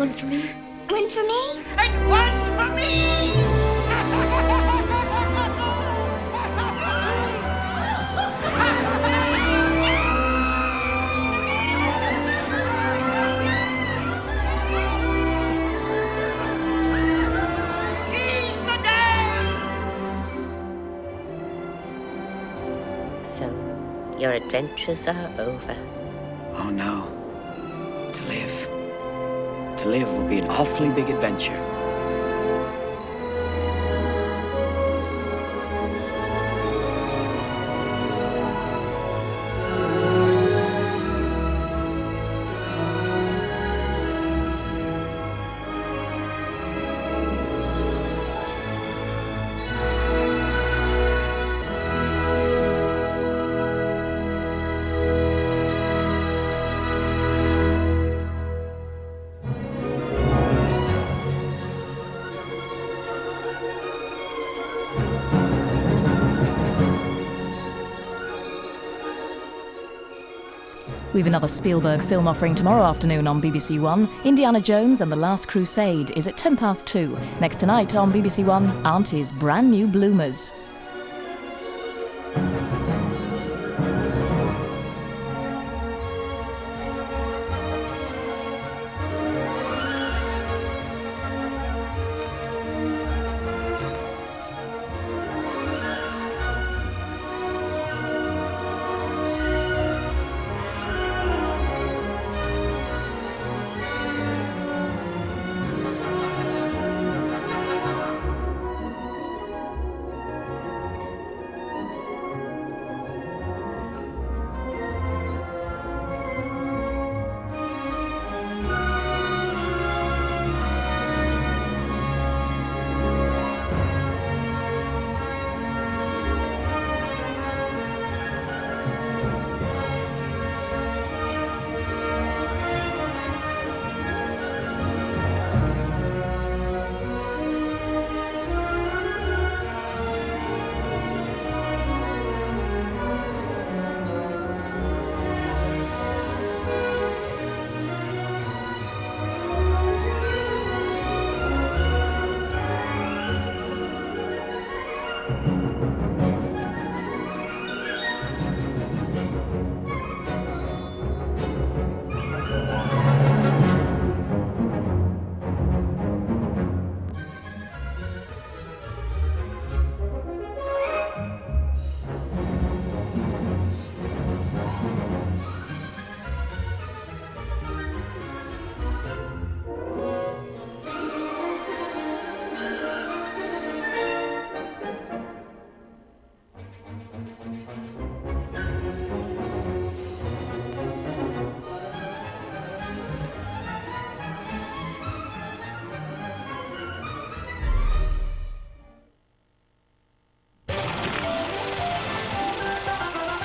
One for me. One for me. And one for me! Seize the day! So, your adventures are over. Oh no. To live. To live will be an awfully big adventure. We've another Spielberg film offering tomorrow afternoon on BBC1. Indiana Jones and the Last Crusade is at 2:10. Next tonight on BBC1, Auntie's brand new bloomers.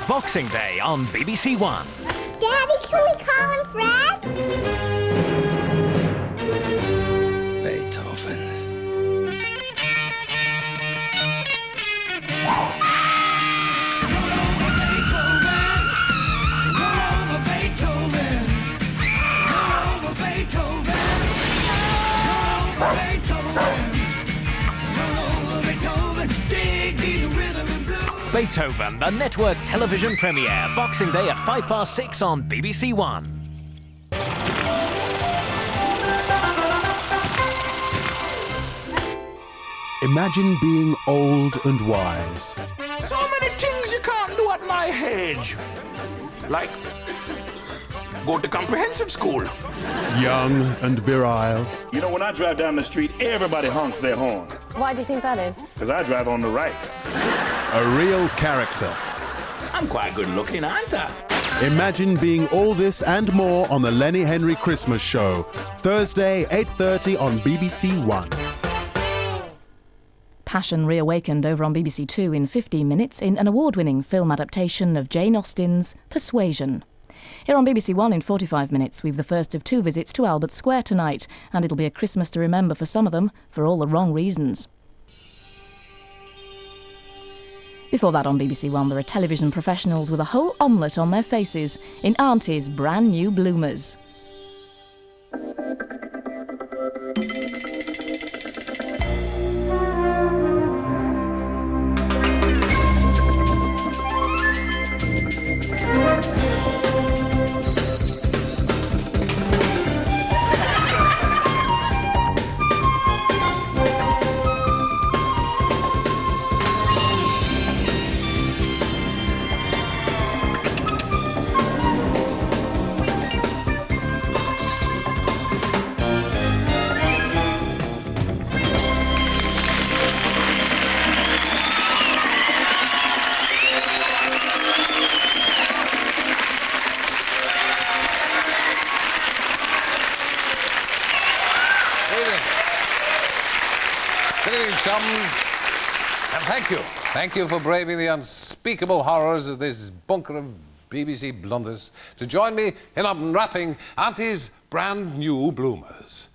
Boxing Day on BBC1. Daddy, can we call him Fred? Beethoven. Beethoven, the network television premiere, Boxing Day at 6:05 on BBC1. Imagine being old and wise. So many things you can't do at my age. Like, go to comprehensive school. Young and virile. You know, when I drive down the street, everybody honks their horn. Why do you think that is? Because I drive on the right. A real character. I'm quite good looking, aren't I? Imagine being all this and more on the Lenny Henry Christmas Show. Thursday, 8:30 on BBC1. Passion reawakened over on BBC2 in 15 minutes in an award-winning film adaptation of Jane Austen's Persuasion. Here on BBC1 in 45 minutes, we've the first of two visits to Albert Square tonight, and it'll be a Christmas to remember for some of them, for all the wrong reasons. Before that on BBC1, there are television professionals with a whole omelette on their faces in Auntie's brand new bloomers. evening, chums. And thank you. Thank you for braving the unspeakable horrors of this bunker of BBC blunders to join me in unwrapping Auntie's brand new bloomers.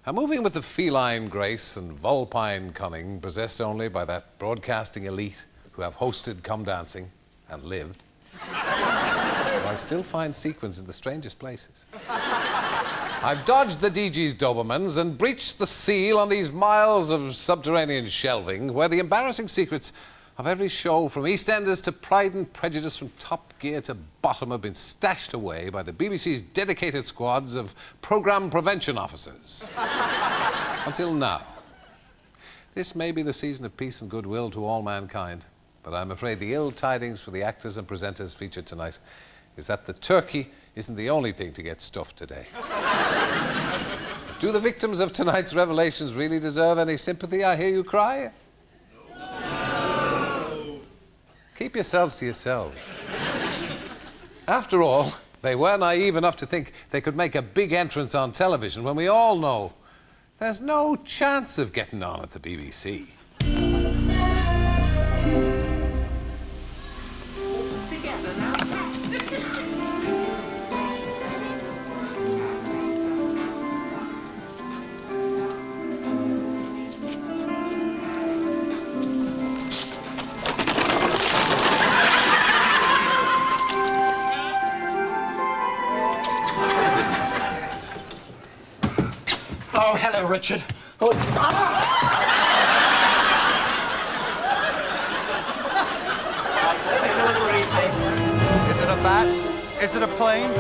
And moving with the feline grace and vulpine cunning possessed only by that broadcasting elite who have hosted Come Dancing and lived, I still find sequins in the strangest places. I've dodged the DG's Dobermans and breached the seal on these miles of subterranean shelving where the embarrassing secrets of every show from EastEnders to Pride and Prejudice, from Top Gear to Bottom, have been stashed away by the BBC's dedicated squads of programme prevention officers. Until now. This may be the season of peace and goodwill to all mankind, but I'm afraid the ill tidings for the actors and presenters featured tonight is that the turkey isn't the only thing to get stuffed today. Do the victims of tonight's revelations really deserve any sympathy, I hear you cry? No. Keep yourselves to yourselves. After all, they were naive enough to think they could make a big entrance on television when we all know there's no chance of getting on at the BBC. Oh, hello, Richard. Oh, Is it a bat? Is it a plane?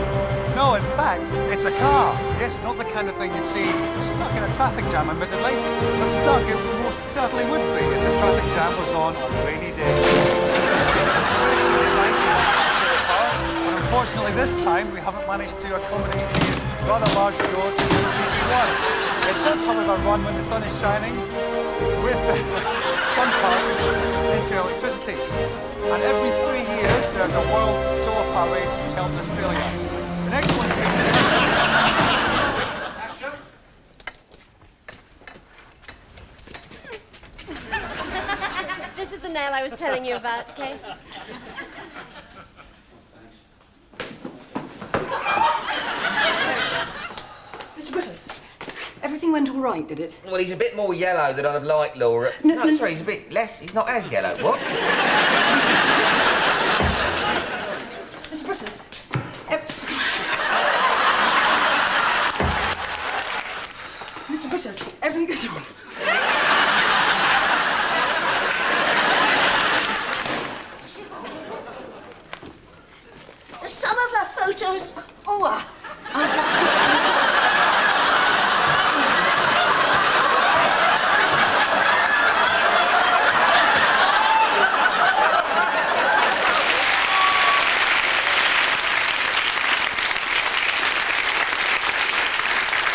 No, in fact, it's a car. Yes, not the kind of thing you'd see stuck in a traffic jam, admittedly, but stuck it most certainly would be if the traffic jam was on a rainy day. Especially designed to share a car, but unfortunately this time we haven't managed to accommodate the rather large doors in BBC1. It does, however, run when the sun is shining with sun power into electricity. And every 3 years there's a World Solar Power Race held in Australia. The next one takes Action. This is the nail I was telling you about, Kate. Mr. Brutus, everything went all right, did it? Well, he's a bit more yellow than I'd have liked, Laura. No, sorry, he's a bit less. He's not as yellow. What? Mr. Brutus, Mr. Brutus, everything is all right. Some of the photos. Oh,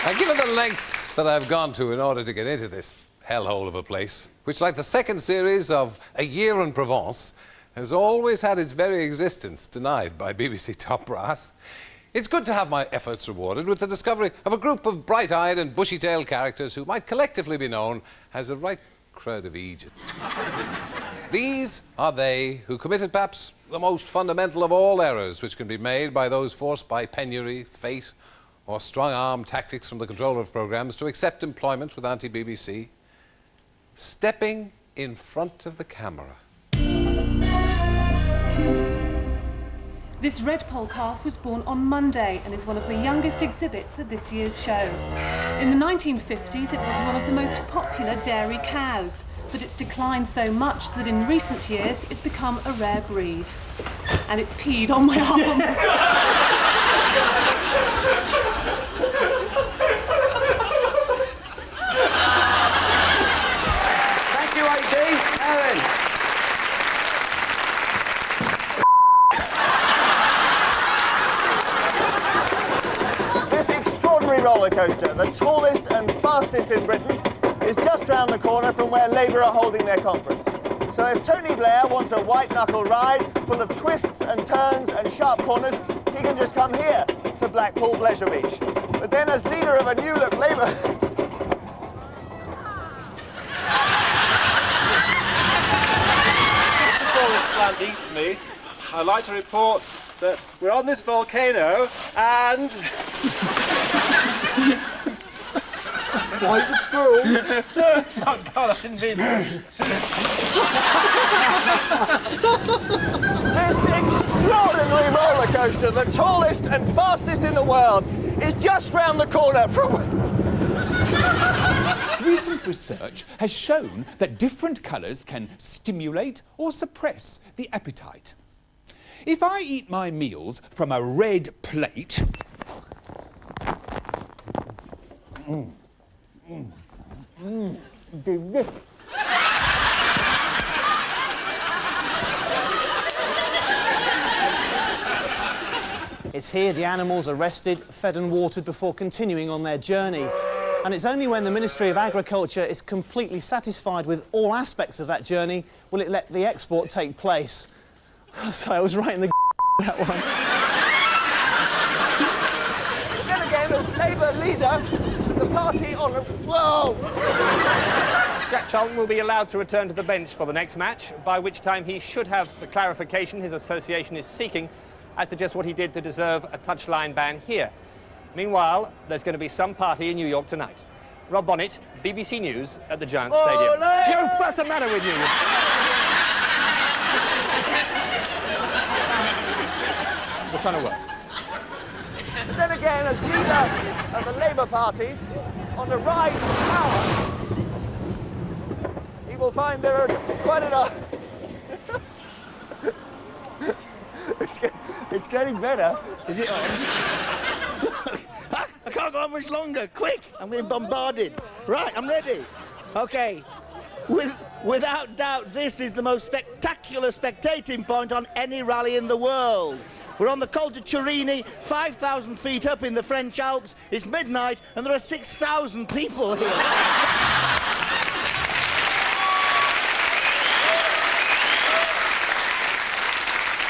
Now, given the lengths that I've gone to in order to get into this hellhole of a place, which, like the second series of A Year in Provence, has always had its very existence denied by BBC top brass, it's good to have my efforts rewarded with the discovery of a group of bright-eyed and bushy-tailed characters who might collectively be known as a right crowd of Egypts. These are they who committed perhaps the most fundamental of all errors which can be made by those forced by penury, fate, or strong-arm tactics from the controller of programmes to accept employment with Auntie BBC. Stepping in front of the camera. This redpoll calf was born on Monday and is one of the youngest exhibits at this year's show. In the 1950s, it was one of the most popular dairy cows, but it's declined so much that in recent years it's become a rare breed. And it's peed on my arm. Thank you, AD. Ellen. This extraordinary roller coaster, the tallest and fastest in Britain, is just round the corner from where Labour are holding their conference. So if Tony Blair wants a white-knuckle ride full of twists and turns and sharp corners, he can just come here to Blackpool Pleasure Beach. But then as leader of a new-look Labour... plant eats me, I'd like to report that we're on this volcano and... Why is it full? Oh, God, I didn't mean that. This extraordinary roller coaster, the tallest and fastest in the world, is just round the corner from... Recent research has shown that different colours can stimulate or suppress the appetite. If I eat my meals from a red plate... delicious. It's here the animals are rested, fed and watered before continuing on their journey. And it's only when the Ministry of Agriculture is completely satisfied with all aspects of that journey will it let the export take place. So I was right in the that one. Then again, as Labour leader, the party on... Whoa! Jack Charlton will be allowed to return to the bench for the next match, by which time he should have the clarification his association is seeking as to just what he did to deserve a touchline ban here. Meanwhile, there's going to be some party in New York tonight. Rob Bonnet, BBC News at the Giants Stadium. Yo, what's the matter with you? We're trying to work. Then again, as leader of the Labour Party, on the ride to power, he will find there are quite enough... It's getting better. Is it on? I can't go on much longer. Quick! I'm being bombarded. Right, I'm ready. Okay. Without doubt, this is the most spectacular spectating point on any rally in the world. We're on the Col de Turini, 5,000 feet up in the French Alps. It's midnight, and there are 6,000 people here.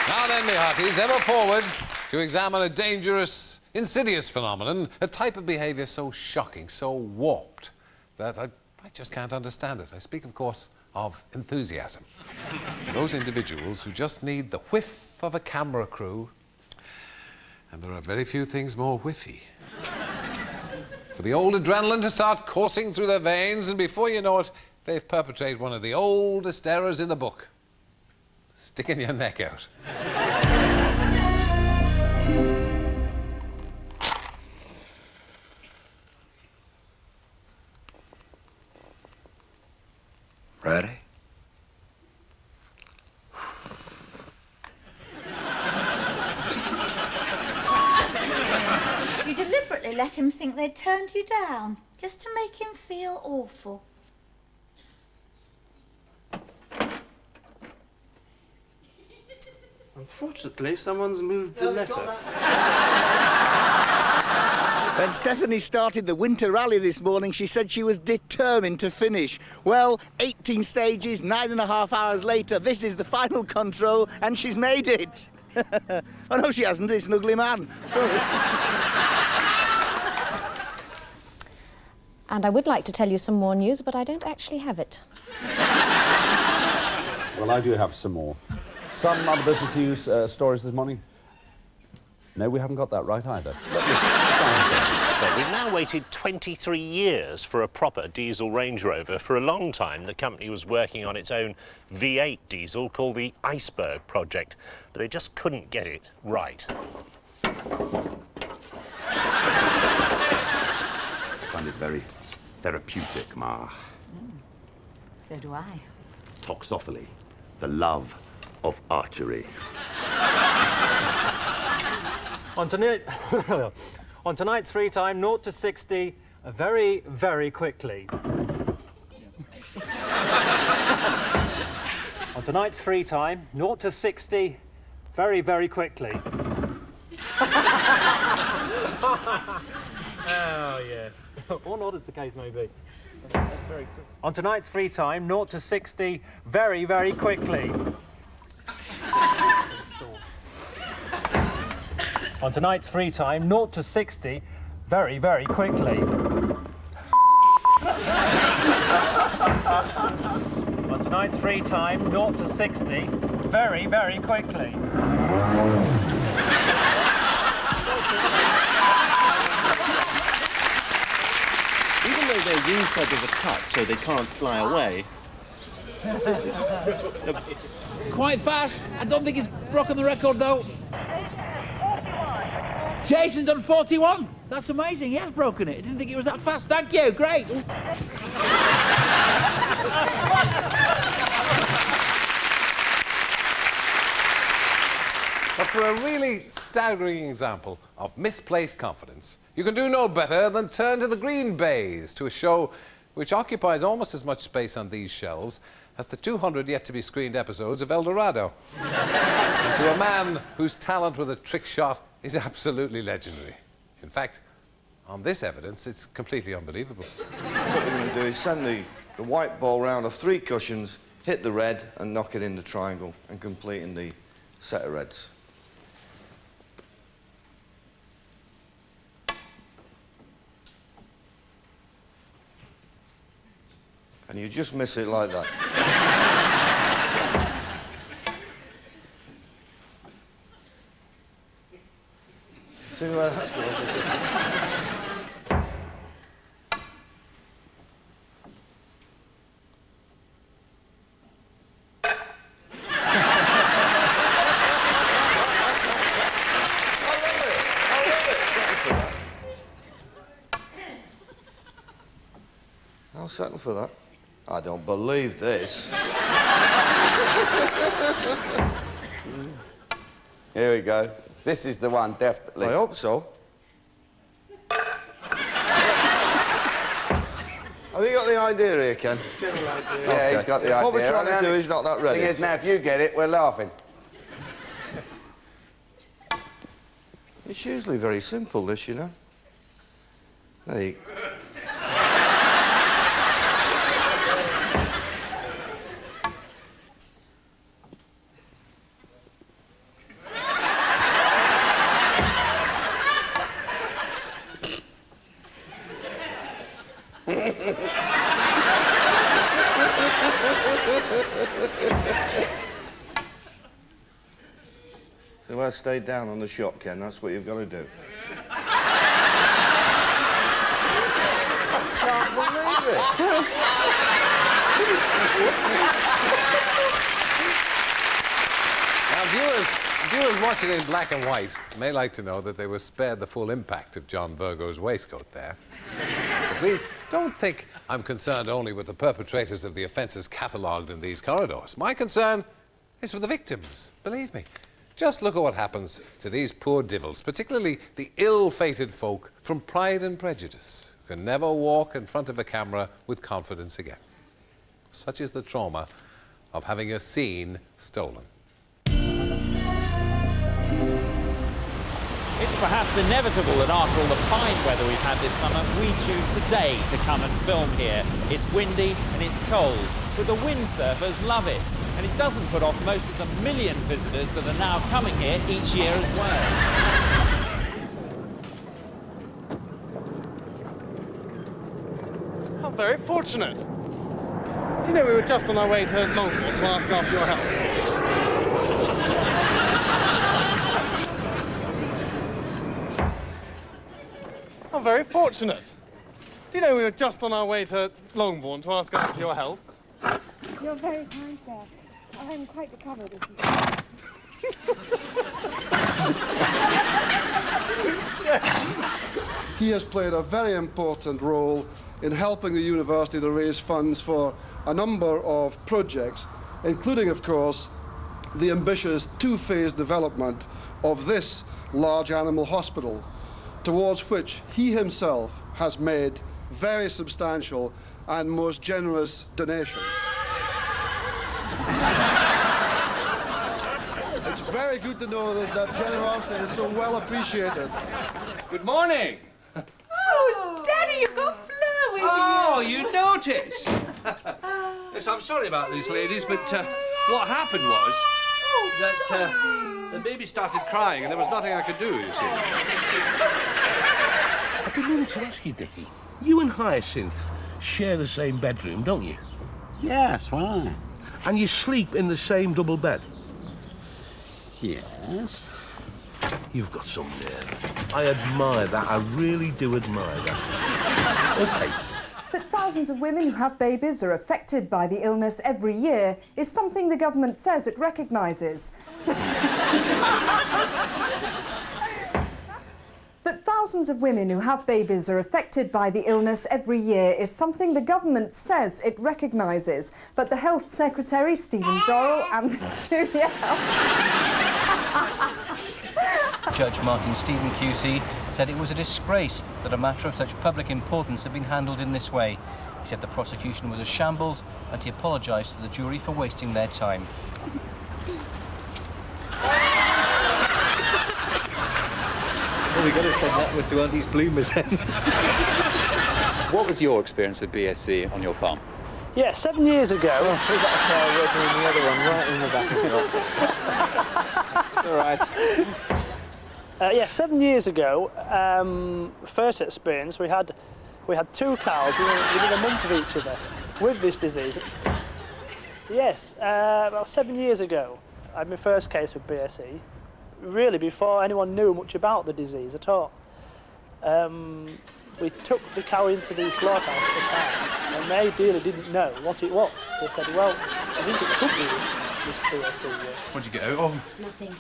Now then, me hearties, ever forward to examine a dangerous, insidious phenomenon, a type of behaviour so shocking, so warped, that I just can't understand it. I speak, of course, of enthusiasm. Those individuals who just need the whiff of a camera crew, and there are very few things more whiffy. For the old adrenaline to start coursing through their veins, and before you know it, they've perpetrated one of the oldest errors in the book. Sticking your neck out. Ready? You deliberately let him think they'd turned you down, just to make him feel awful. Unfortunately, someone's moved the letter. When Stephanie started the winter rally this morning, she said she was determined to finish. Well, 18 stages, 9.5 hours later, this is the final control, and she's made it. Oh, no, she hasn't. It's an ugly man. And I would like to tell you some more news, but I don't actually have it. Well, I do have some more. Some other business news stories this morning. No, we haven't got that right either. We've now waited 23 years for a proper diesel Range Rover. For a long time, the company was working on its own V8 diesel called the Iceberg Project, but they just couldn't get it right. I find it very therapeutic, Ma. So do I. Toxophily, the love of archery. On tonight's free time, 0 to 60, very, very quickly. On tonight's free time, 0 to 60, very, very quickly. Oh, yes. Or not, as the case may be. That's very quick. On tonight's free time, 0 to 60, very, very quickly. On tonight's free time, 0 to 60, very, very quickly. On tonight's free time, 0 to 60, very, very quickly. Even though their wing feathers are cut so they can't fly away. Quite fast. I don't think he's broken the record, though. Jason's done 41. That's amazing. He has broken it. I didn't think it was that fast. Thank you. Great. But for a really staggering example of misplaced confidence, you can do no better than turn to the green bays, to a show which occupies almost as much space on these shelves as the 200 yet-to-be-screened episodes of El Dorado. And to a man whose talent with a trick shot is absolutely legendary. In fact, on this evidence, it's completely unbelievable. What we're going to do is send the white ball round off 3 cushions, hit the red and knock it in the triangle, and completing the set of reds. And you just miss it like that. See where that's going? I'll settle for that. I don't believe this. Here we go. This is the one, definitely. I hope so. Have you got the idea here, Ken? General idea. Yeah, he's got the idea. What we're trying to do is not that ready. The thing is, now, if you get it, we're laughing. It's usually very simple, this, you know. There you... So I stayed down on the shot, Ken. That's what you've got to do. Can't believe it. Now, viewers watching in black and white may like to know that they were spared the full impact of John Virgo's waistcoat there. But please, don't think I'm concerned only with the perpetrators of the offences catalogued in these corridors. My concern is for the victims, believe me. Just look at what happens to these poor divils, particularly the ill-fated folk from Pride and Prejudice, who can never walk in front of a camera with confidence again. Such is the trauma of having a scene stolen. It's perhaps inevitable that after all the fine weather we've had this summer, we choose today to come and film here. It's windy and it's cold, but the windsurfers love it. And it doesn't put off most of the million visitors that are now coming here each year as well. How very fortunate. Do you know we were just on our way to Longbourn to ask after your help? How very fortunate. Do you know we were just on our way to Longbourn to ask after your help? You're very kind, sir. I'm quite recovered, as you say. He has played a very important role in helping the university to raise funds for a number of projects, including, of course, the ambitious 2-phase development of this large animal hospital, towards which he himself has made very substantial and most generous donations. It's very good to know that generosity is so well appreciated. Good morning. Oh, Daddy, you've got Fleur with you. Oh, you noticed? Yes, I'm sorry about these ladies, but what happened was that the baby started crying and there was nothing I could do, you see. I've been meaning to ask you, Dickie. You and Hyacinth share the same bedroom, don't you? Yes, why? And you sleep in the same double bed? Yes? You've got some nerve. I admire that. I really do admire that. OK. That thousands of women who have babies are affected by the illness every year is something the government says it recognises. That thousands of women who have babies are affected by the illness every year is something the government says it recognises, but the Health Secretary, Stephen Dorrell, and the Junior Judge Martin Stephen QC said it was a disgrace that a matter of such public importance had been handled in this way. He said the prosecution was a shambles and he apologised to the jury for wasting their time. Well, we've got to send that one to Auntie's bloomers then. What was your experience of BSc on your farm? Yeah, 7 years ago. Oh, we got a car working in the other one, right in the back of the All right. Yeah, 7 years ago, first experience, we had 2 cows within a month of each other with this disease. Yes, about 7 years ago, I had my first case with BSE, really before anyone knew much about the disease at all. We took the cow into the slaughterhouse at the time, and they really didn't know what it was. They said, well, I think it could be this BSE. What'd you get out of him? Nothing.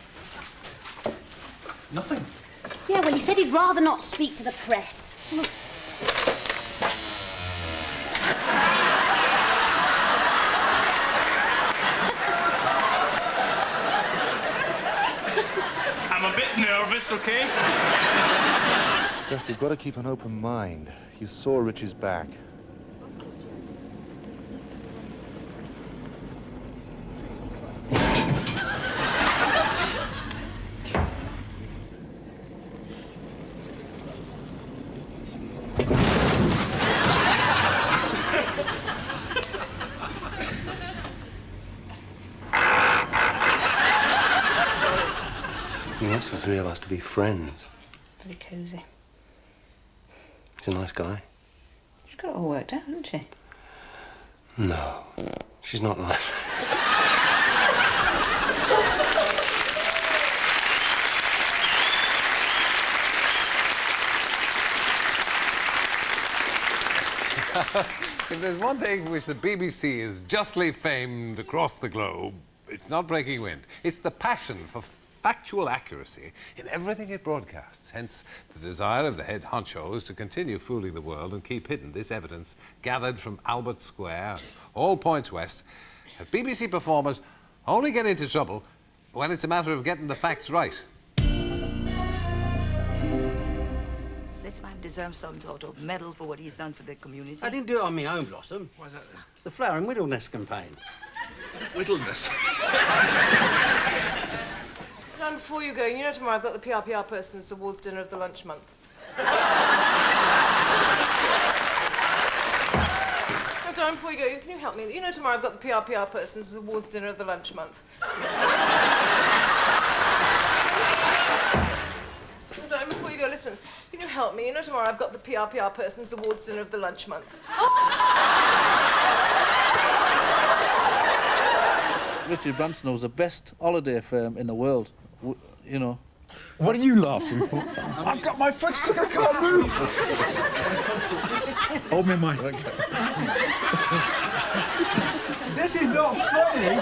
Nothing? Yeah, well, he said he'd rather not speak to the press. I'm a bit nervous, OK? Beth, you've got to keep an open mind. You saw Rich's back. He wants the 3 of us to be friends. Very cosy. He's a nice guy. She's got it all worked out, hasn't she? No, she's not like If there's one thing which the BBC is justly famed across the globe, it's not breaking wind. It's the passion for factual accuracy in everything it broadcasts. Hence, the desire of the head honchos to continue fooling the world and keep hidden this evidence gathered from Albert Square, all points west. That BBC performers only get into trouble when it's a matter of getting the facts right. This man deserves some sort of medal for what he's done for the community. I didn't do it on my own, Blossom. Why's that then? The Flower and Whittleness campaign. Whittleness? And before you go, you know tomorrow I've got the PRPR Persons Awards dinner of the lunch month. No, darling, before you go, can you help me? You know tomorrow I've got the PRPR Persons Awards dinner of the lunch month. No, darling, before you go, listen, can you help me? You know tomorrow I've got the PRPR Persons Awards dinner of the lunch month. Richard Branson was the best holiday firm in the world, you know. What are you laughing for? I've got my foot stuck, I can't move. Hold me, Mike. This is not funny.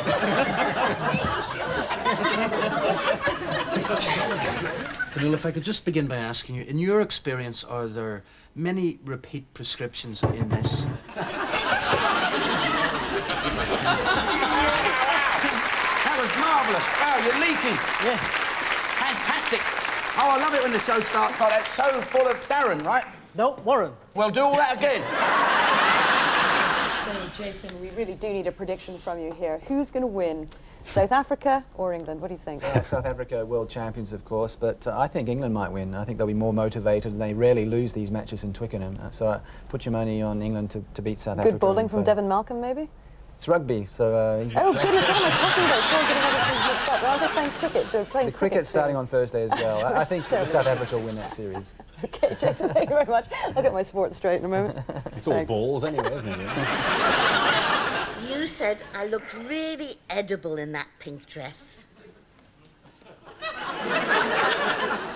Vanilla, if I could just begin by asking you, in your experience, are there many repeat prescriptions in this? That was marvellous. Wow, you're leaking. Yes. Fantastic. Oh, I love it when the show starts like that. So full of Darren, right? No, Warren. Well, do all that again. So, Jason, we really do need a prediction from you here. Who's going to win? South Africa or England? What do you think? South Africa, world champions, of course, but I think England might win. I think they'll be more motivated, and they rarely lose these matches in Twickenham. So put your money on England to beat South Africa. Good bowling from Devon Malcolm, maybe? It's rugby, so he's... Oh, goodness, what am I talking about? Sorry, getting everything mixed up. Well, they're playing cricket. They're playing the cricket's starting on Thursday as well. Sorry, I think South Africa will win that series. OK, Jason, thank you very much. I'll get my sports straight in a moment. It's all balls anyway, isn't it? You said I looked really edible in that pink dress.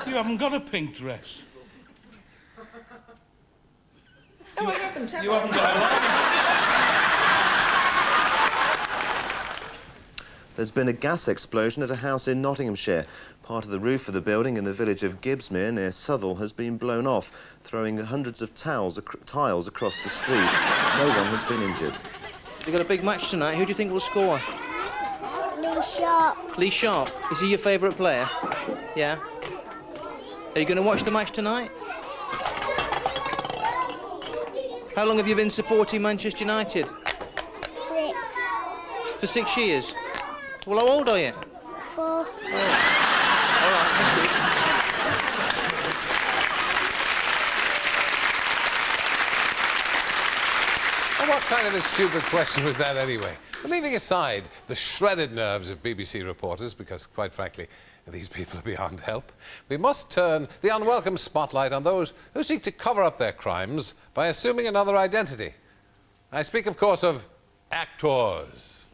You haven't got a pink dress. Oh, I haven't, have You I? haven't got a... There's been a gas explosion at a house in Nottinghamshire. Part of the roof of the building in the village of Gibbsmere near Southall has been blown off, throwing hundreds of tiles across the street. No one has been injured. You've got a big match tonight. Who do you think will score? Lee Sharp. Lee Sharp. Is he your favourite player? Yeah. Are you going to watch the match tonight? How long have you been supporting Manchester United? 6. For 6 years? Well, how old are you? 4. All right, thank you. Well, what kind of a stupid question was that anyway? But leaving aside the shredded nerves of BBC reporters, because, quite frankly, these people are beyond help, we must turn the unwelcome spotlight on those who seek to cover up their crimes by assuming another identity. I speak, of course, of actors.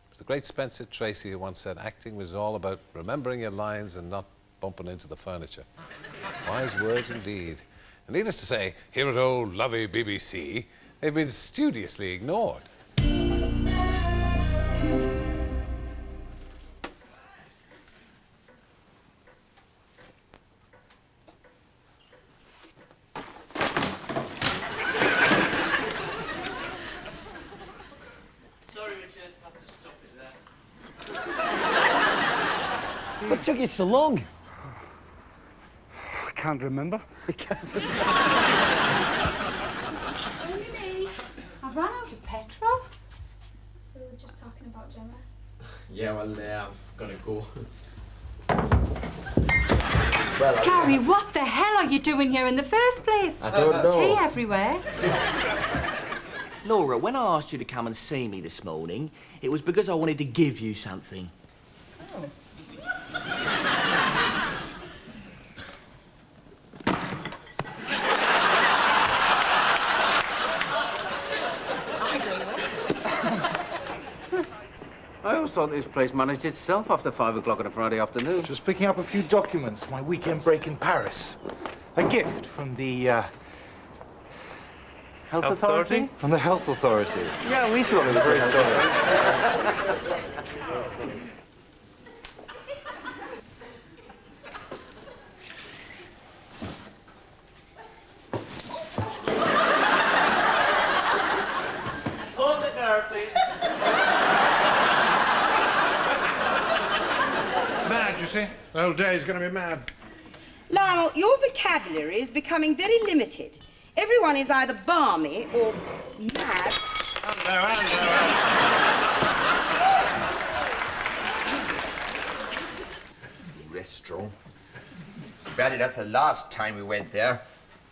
It was the great Spencer Tracy who once said acting was all about remembering your lines and not bumping into the furniture. Wise words indeed. And needless to say, here at old lovey BBC, they've been studiously ignored. What took you so long? I can't remember. Lenny, I've run out of petrol. We were just talking about Gemma. Yeah, well, I've got to go. Well, Gary, what the hell are you doing here in the first place? I don't know. Tea everywhere. Laura, when I asked you to come and see me this morning, it was because I wanted to give you something. Oh. I always thought this place managed itself after 5 o'clock on a Friday afternoon. Just picking up a few documents for my weekend break in Paris. A gift from the, Health Authority? From the Health Authority. Yeah, we thought it was very sorry. Hold it there, please. Mad, you see? The whole day's going to be mad. Lionel, your vocabulary is becoming very limited. Everyone is either balmy or mad. Restaurant. Bad enough the last time we went there,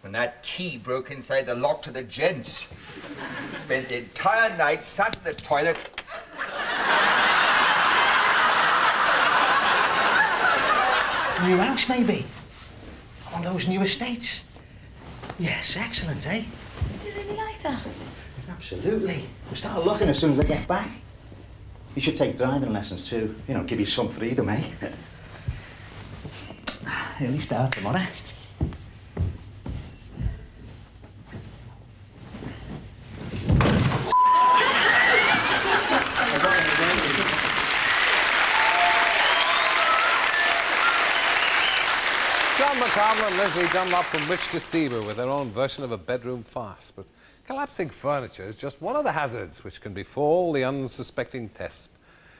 when that key broke inside the lock to the gents. Spent the entire night sat in the toilet. New house, maybe? On those new estates? Yes, excellent, eh? Do you really like that? Absolutely. We'll start looking as soon as I get back. You should take driving lessons too. You know, give you some freedom, eh? Early start tomorrow. John McConnell and Leslie Dunlop from Which to Seaver with their own version of a bedroom farce. But collapsing furniture is just one of the hazards which can befall the unsuspecting thesp.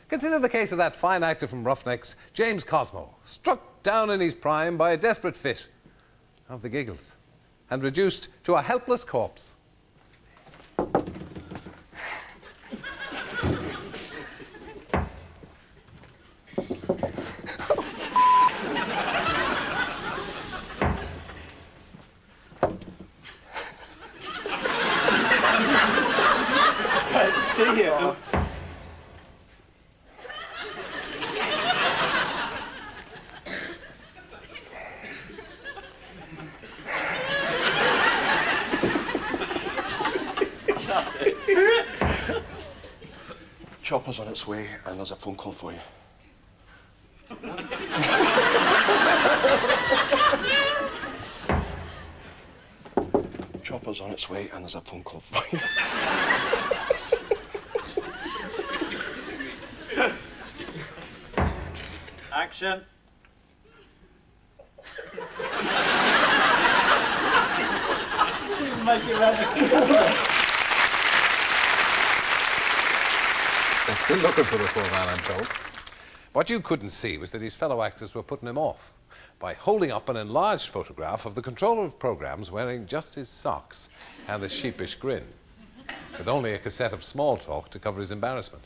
Consider the case of that fine actor from Roughnecks, James Cosmo, struck down in his prime by a desperate fit of the giggles and reduced to a helpless corpse. Stay here. Chopper's on its way, and there's a phone call for you. Chopper's on its way, and there's a phone call for you. Action. They're still looking for the poor man, I'm told. What you couldn't see was that his fellow actors were putting him off by holding up an enlarged photograph of the controller of programmes wearing just his socks and a sheepish grin, with only a cassette of small talk to cover his embarrassment.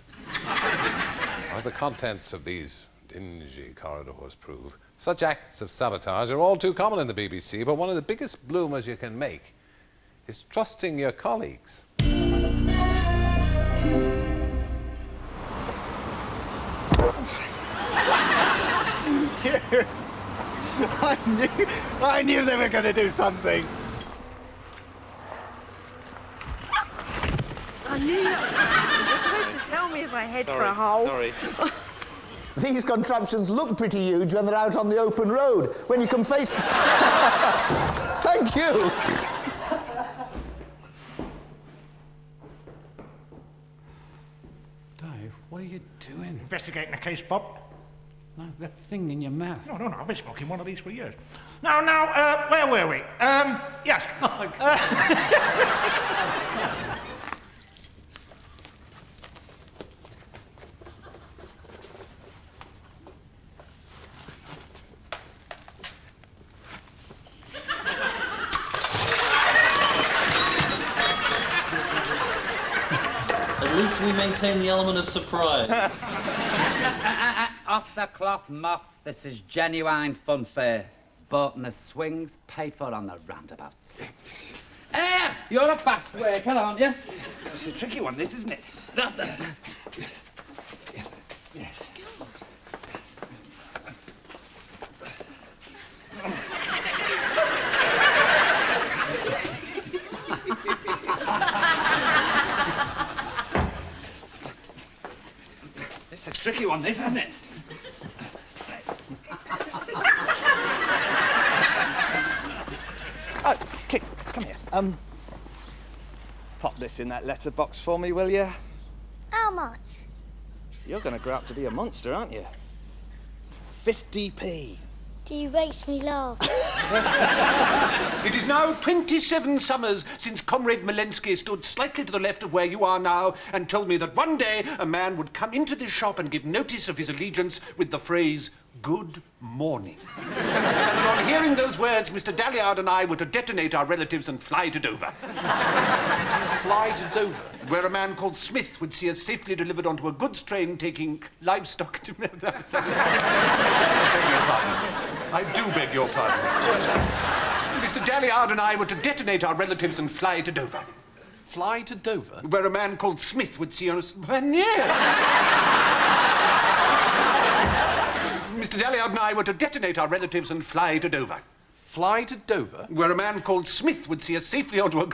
As the contents of these dingy corridors prove, such acts of sabotage are all too common in the BBC, but one of the biggest bloomers you can make is trusting your colleagues. Yes. I knew they were going to do something. I knew you were supposed to tell me if I head for a hole. Sorry. These contraptions look pretty huge when they're out on the open road. When you can face... Thank you! Dave, what are you doing? Investigating the case, Bob. No, that thing in your mouth. No, I've been smoking one of these for years. Now, where were we? Yes. At least we maintain the element of surprise. Off the cloth, moth. This is genuine funfair. Bought in the swings, paid for on the roundabouts. You're a fast worker, aren't you? It's a tricky one, this, isn't it? Yes. It's a tricky one, this, isn't it? Oh, Kit, come here. Pop this in that letterbox for me, will you? How much? You're going to grow up to be a monster, aren't you? 50p. Do you make me laugh? It is now 27 summers since Comrade Malensky stood slightly to the left of where you are now and told me that one day a man would come into this shop and give notice of his allegiance with the phrase, "Good morning." And on hearing those words, Mr. Dalliard and I were to detonate our relatives and fly to Dover. Fly to Dover, where a man called Smith would see us safely delivered onto a goods train taking livestock to... I do beg your pardon. Mr. Dalliard and I were to detonate our relatives and fly to Dover. Fly to Dover? Where a man called Smith would see us... Mr. Dalliard and I were to detonate our relatives and fly to Dover. Fly to Dover? Where a man called Smith would see us safely onto a...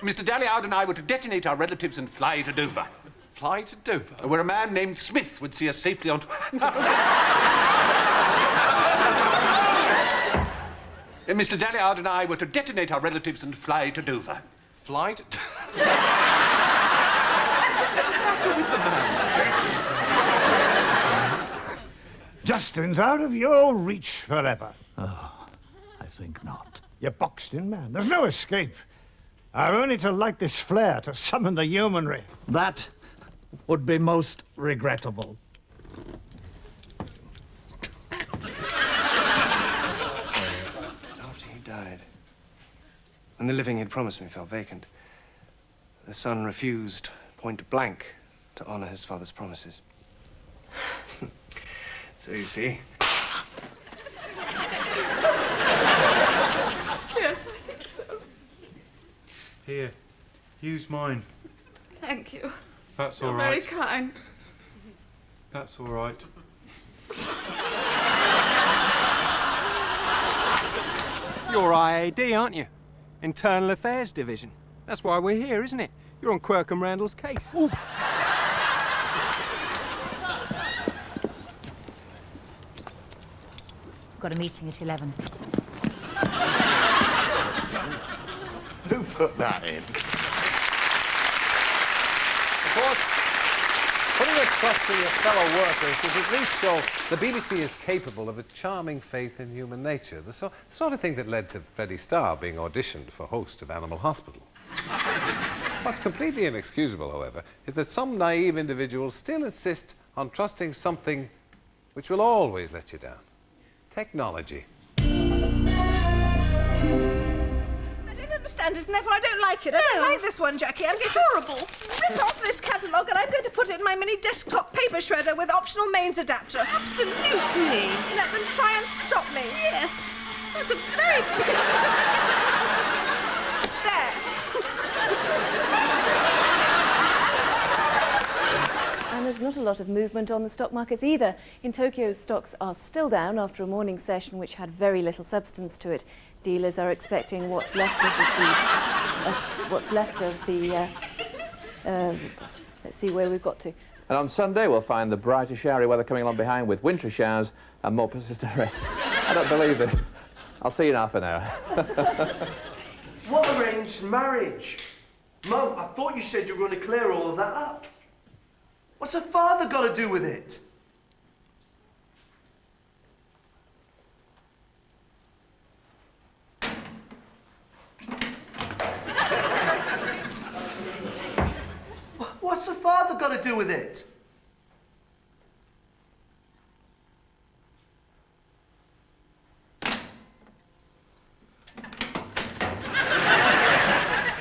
Mr. Dalliard and I were to detonate our relatives and fly to Dover. Fly to Dover? Where a man named Smith would see us safely onto... Mr. Dalliard and I were to detonate our relatives and fly to Dover. Fly to... Justin's out of your reach forever. Oh, I think not. You're boxed in, man. There's no escape. I've only to light this flare to summon the yeomanry. That would be most regrettable. After he died, when the living he'd promised me fell vacant, the son refused, point blank, to honor his father's promises. So you see... Yes, I think so. Here, use mine. Thank you. That's all You're right. very kind. That's all right. You're IAD, aren't you? Internal Affairs Division. That's why we're here, isn't it? You're on Quirkham Randall's case. Ooh. got a meeting at 11. Who put that in? Of course, putting a trust in your fellow workers does at least show the BBC is capable of a charming faith in human nature, the sort of thing that led to Freddie Starr being auditioned for host of Animal Hospital. What's completely inexcusable, however, is that some naive individuals still insist on trusting something which will always let you down. Technology. I don't understand it, and therefore I don't like it. I don't like this one, Jackie. It's horrible. Rip off this catalogue, and I'm going to put it in my mini desktop paper shredder with optional mains adapter. Absolutely. Let them try and stop me. Yes. That's a very... There. And there's not a lot of movement on the stock markets either. In Tokyo, stocks are still down after a morning session which had very little substance to it. Dealers are expecting what's left of the let's see where we've got to. And on Sunday, we'll find the brighter, showery weather coming along behind with wintry showers and more persistent rain. I don't believe it. I'll see you in half an hour. What arranged marriage? Mum, I thought you said you were going to clear all of that up. What's her father got to do with it? What's her father got to do with it?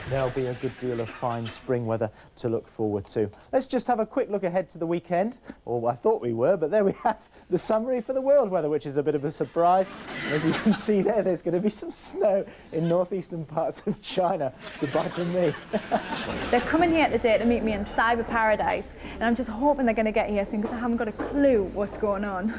There'll be a good deal of fine spring weather to look forward to. Let's just have a quick look ahead to the weekend. Or I thought we were, but there we have the summary for the world weather, which is a bit of a surprise. As you can see there, there's going to be some snow in northeastern parts of China. Goodbye from me. They're coming here today to meet me in Cyber Paradise, and I'm just hoping they're going to get here soon because I haven't got a clue what's going on.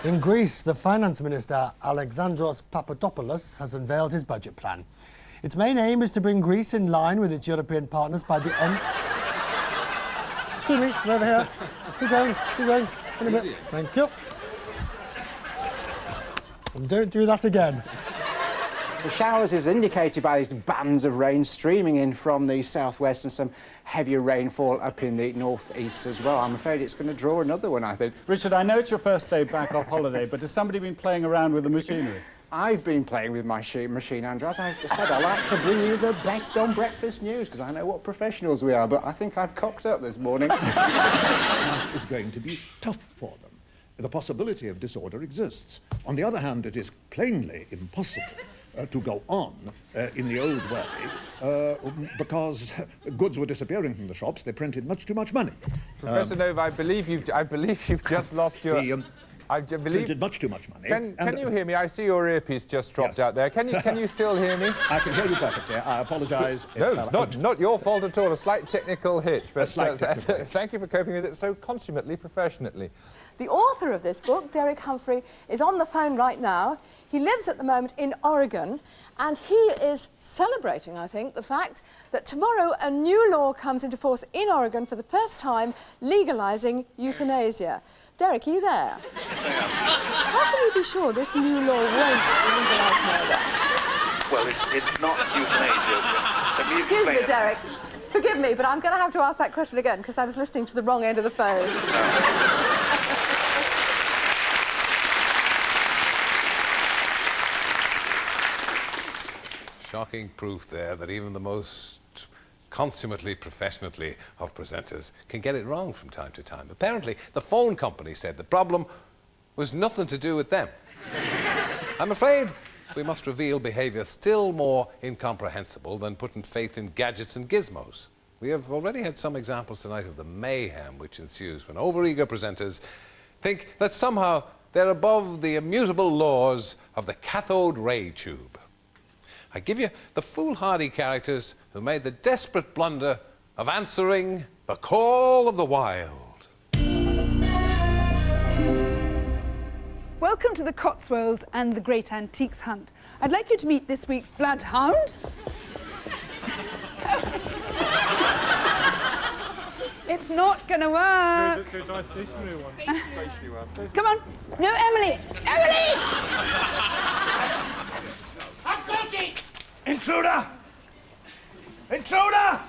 In Greece, the Finance Minister, Alexandros Papadopoulos, has unveiled his budget plan. Its main aim is to bring Greece in line with its European partners by the end... Excuse me, over here. Keep going, keep going. In a bit. Thank you. And don't do that again. The showers is indicated by these bands of rain streaming in from the southwest and some heavier rainfall up in the northeast as well. I'm afraid it's going to draw another one, I think. Richard, I know it's your first day back off holiday, but has somebody been playing around with the machinery? I've been playing with my machine, Andrew. As I said, I like to bring you the best on breakfast news, because I know what professionals we are, but I think I've cocked up this morning. Is going to be tough for them. The possibility of disorder exists. On the other hand, it is plainly impossible to go on in the old way because goods were disappearing from the shops. They printed much too much money. Professor Nova, I believe you've just lost your... I believe printed much too much money. Can you hear me? I see your earpiece just dropped out there. Can you still hear me? I can hear you perfectly. I apologise. No, it's not your fault at all. A slight technical hitch, but thank you for coping with it so consummately professionally. The author of this book, Derek Humphrey, is on the phone right now. He lives at the moment in Oregon, and he is celebrating, I think, the fact that tomorrow a new law comes into force in Oregon for the first time, legalising euthanasia. Derek, are you there? How can we be sure this new law won't legalise murder? Well, it's not euthanasia. Excuse me, Derek. Forgive me, but I'm going to have to ask that question again because I was listening to the wrong end of the phone. Shocking proof there that even the most consummately professionally of presenters can get it wrong from time to time. Apparently, the phone company said the problem was nothing to do with them. I'm afraid we must reveal behaviour still more incomprehensible than putting faith in gadgets and gizmos. We have already had some examples tonight of the mayhem which ensues when overeager presenters think that somehow they're above the immutable laws of the cathode ray tube. I give you the foolhardy characters who made the desperate blunder of answering the call of the wild. Welcome to the Cotswolds and the Great Antiques Hunt. I'd like you to meet this week's bloodhound. It's not going to work. Come on. No, Emily. Emily! I've got it! Intruder! Intruder!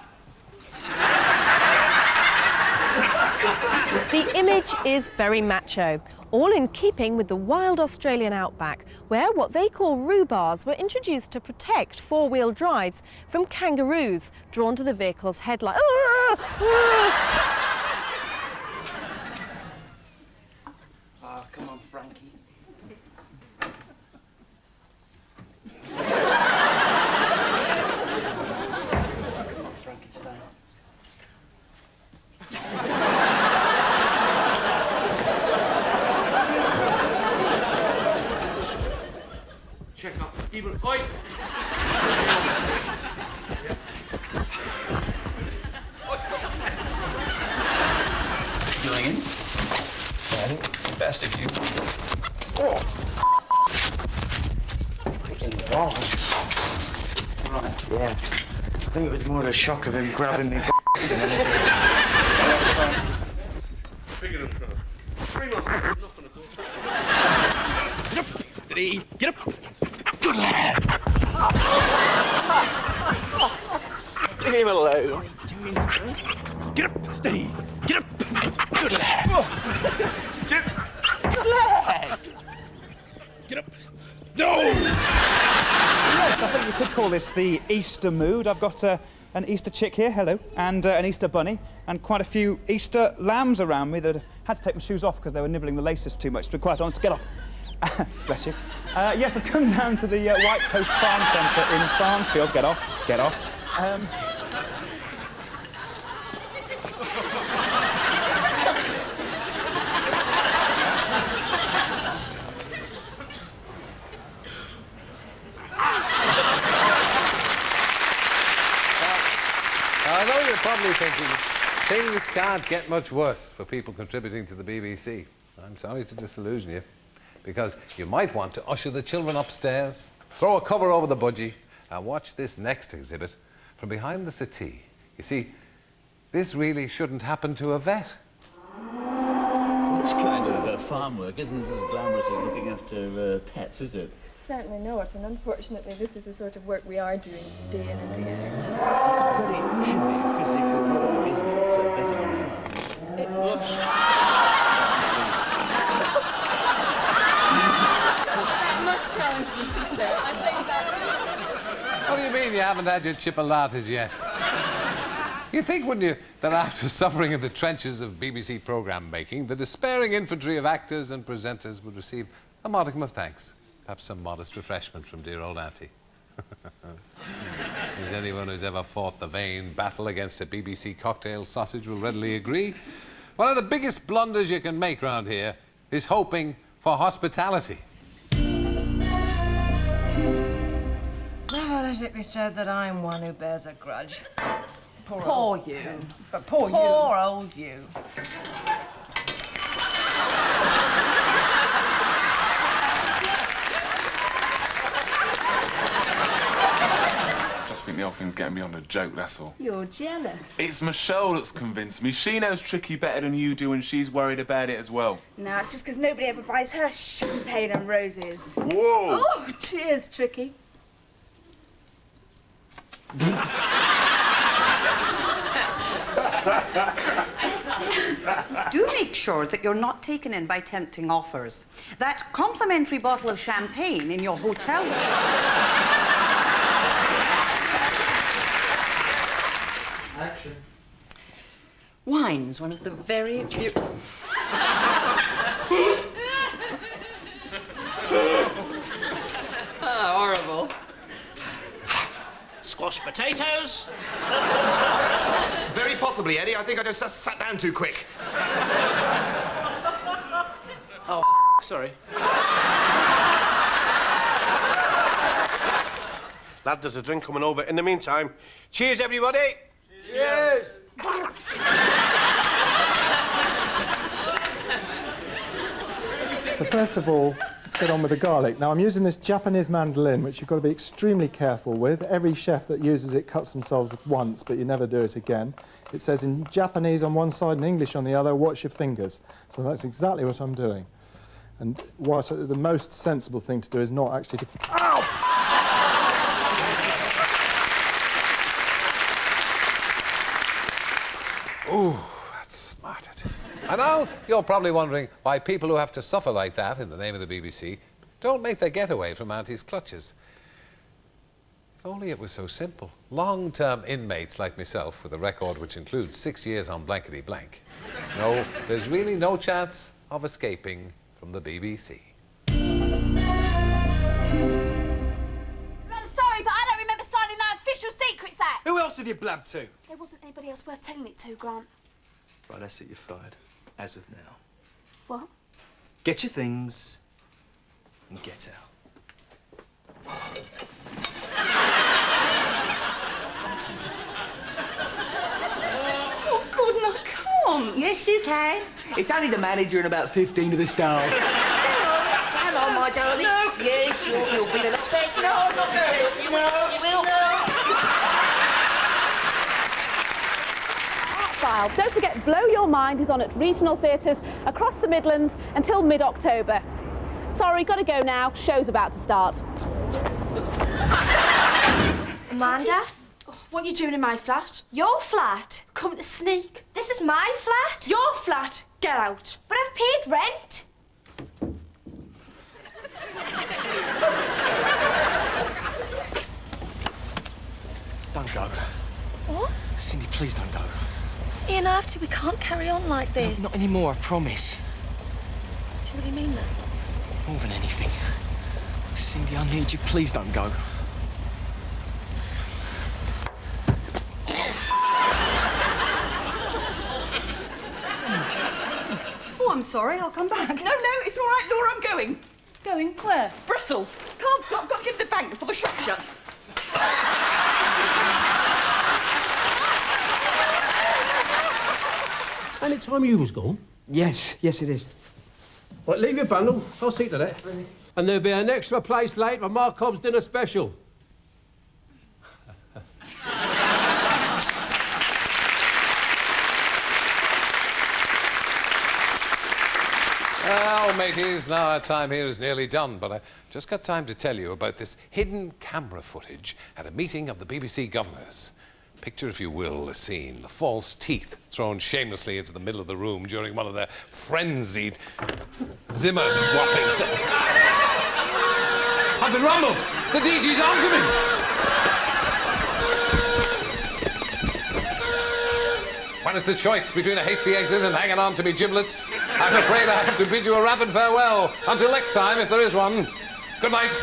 The image is very macho, all in keeping with the wild Australian outback, where what they call rhubars were introduced to protect four-wheel drives from kangaroos drawn to the vehicle's headlight. Oh, come on, Frankie. Come on, Frankenstein. Check up. Even. Oi! Going in? I think it's best if you... Oh! Right, yeah. I think it was more the shock of him grabbing me than anything. Bigger than front. 3 months. Nothing at all. Steady. Get up. Good lad. Leave him alone. Get up. Steady. Get up. Good lad. Good lad. Get up. No! Yes, I think you could call this the Easter mood. I've got an Easter chick here, hello, and an Easter bunny, and quite a few Easter lambs around me that had to take my shoes off because they were nibbling the laces too much. To be quite honest, get off. Bless you. Yes, I've come down to the White Coast Farm Centre in Farnsfield. Get off, get off. I know you're probably thinking, things can't get much worse for people contributing to the BBC. I'm sorry to disillusion you, because you might want to usher the children upstairs, throw a cover over the budgie, and watch this next exhibit from behind the settee. You see, this really shouldn't happen to a vet. Well, this kind of farm work isn't as glamorous as looking after pets, is it? Certainly not, and unfortunately this is the sort of work we are doing day in and day out. It's pretty heavy physical work, isn't it, vetting on farms? It looks... I must challenge you, sir. I think that... What do you mean you haven't had your chipolatas yet? You'd think, wouldn't you, that after suffering in the trenches of BBC programme making, the despairing infantry of actors and presenters would receive a modicum of thanks. Perhaps some modest refreshment from dear old Auntie. As anyone who's ever fought the vain battle against a BBC cocktail sausage will readily agree, one of the biggest blunders you can make round here is hoping for hospitality. Never let it be said that I'm one who bears a grudge. Poor you. But poor you. Poor old you. I think the old thing's getting me on the joke, that's all. You're jealous. It's Michelle that's convinced me. She knows Tricky better than you do, and she's worried about it as well. No, it's just because nobody ever buys her champagne and roses. Whoa! Oh, cheers, Tricky. Do make sure that you're not taken in by tempting offers. That complimentary bottle of champagne in your hotel room. Action. Wine's one of the very few... Oh, horrible. Squash potatoes. Very possibly, Eddie. I think I just sat down too quick. Oh, sorry. Lad, there's a drink coming over. In the meantime, cheers, everybody. Cheers! So first of all, Let's get on with the garlic. Now, I'm using this Japanese mandolin, which you've got to be extremely careful with. Every chef that uses it cuts themselves once, but you never do it again. It says in Japanese on one side and English on the other, watch your fingers. So that's exactly what I'm doing. And what the most sensible thing to do is not actually to... Ow! Ooh, that's smarted. And now you're probably wondering why people who have to suffer like that in the name of the BBC don't make their getaway from Auntie's clutches. If only it was so simple. Long-term inmates like myself, with a record which includes 6 years on blankety blank. No, there's really no chance of escaping from the BBC. I'm sorry, but I don't remember signing that Official Secrets Act. Who else have you blabbed to? There wasn't anybody else worth telling it to, Grant. Right, that's it, you're fired. As of now. What? Get your things and get out. Oh, good, no, can't. Yes, you can. It's only the manager and about 15 of the staff. Come on, my darling. No. Yes, you'll feel a lot better. No, I'm not going to help you. No, you will. No. File. Don't forget, Blow Your Mind is on at regional theatres across the Midlands until mid-October. Sorry, gotta go now. Show's about to start. Amanda? What are you doing in my flat? Your flat? Come to sneak. This is my flat? Your flat. Get out. But I've paid rent. Don't go. What? Cindy, please don't go. Ian, I have to. We can't carry on like this. Not anymore, I promise. Do you really mean that? More than anything. Cindy, I need you. Please don't go. Oh, I'm sorry. I'll come back. No, it's all right, Laura. I'm going. Going where? Brussels. Can't stop. Got to get to the bank before the shop shut. Any time you was gone? Yes, it is. Right, leave your bundle. I'll see to that. Really? And there'll be an extra place late for Markov's dinner special. Well, mateys, now our time here is nearly done, but I've just got time to tell you about this hidden camera footage at a meeting of the BBC governors. Picture, if you will, the scene. The false teeth thrown shamelessly into the middle of the room during one of their frenzied Zimmer swappings. I've been rumbled! The DG's on to me! When it's the choice between a hasty exit and hanging on to me giblets, I'm afraid I have to bid you a rapid farewell. Until next time, if there is one. Good night.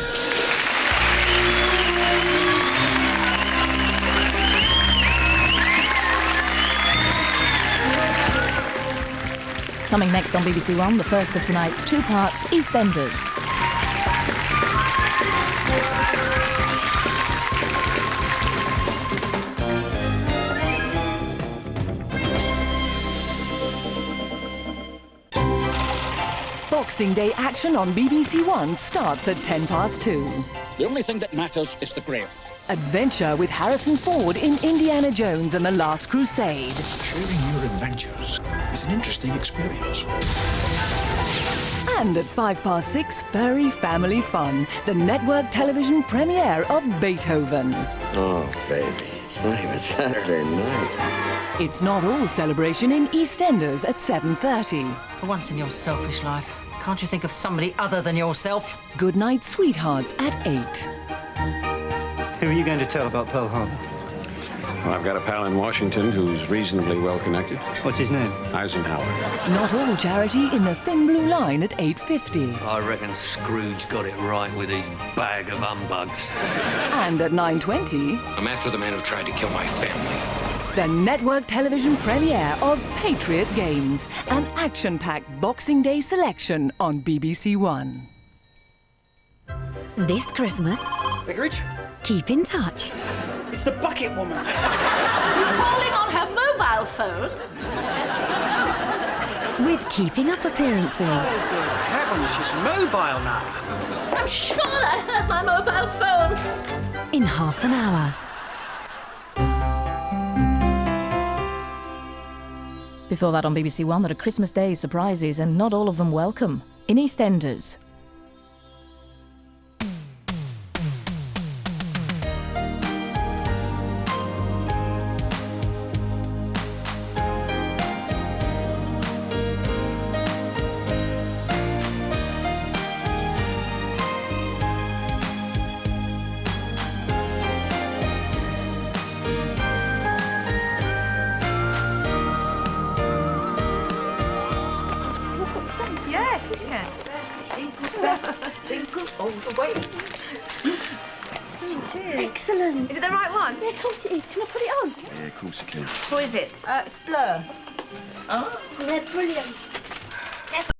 Coming next on BBC One, the first of tonight's two-part EastEnders. Boxing Day action on BBC One starts at 2:10. The only thing that matters is the grail. Adventure with Harrison Ford in Indiana Jones and the Last Crusade. Sharing your adventures is an interesting experience. And at 6:05, furry family fun, the network television premiere of Beethoven. Oh, baby, it's not even Saturday night. It's not all celebration in EastEnders at 7:30. For once in your selfish life, can't you think of somebody other than yourself? Goodnight Sweethearts at 8. Who are you going to tell about Pearl Harbor? Well, I've got a pal in Washington who's reasonably well connected. What's his name? Eisenhower. Not all charity in the Thin Blue Line at 8:50. I reckon Scrooge got it right with his bag of humbugs. And at 9:20... I'm after the man who tried to kill my family. The network television premiere of Patriot Games, an action-packed Boxing Day selection on BBC One. This Christmas, Vicarage? keep in touch. It's the bucket woman. Calling on her mobile phone? with keeping up appearances. Oh, good heavens, she's mobile now. I'm sure I heard my mobile phone. In half an hour. Before that on BBC One, there are Christmas Day surprises, and not all of them welcome. In EastEnders. Yeah, of course you can. Jingle all the way. Cheers. Excellent. Is it the right one? Yeah, of course it is. Can I put it on? Yeah, of course you can. Who is it? It's Blur. Oh, they're brilliant.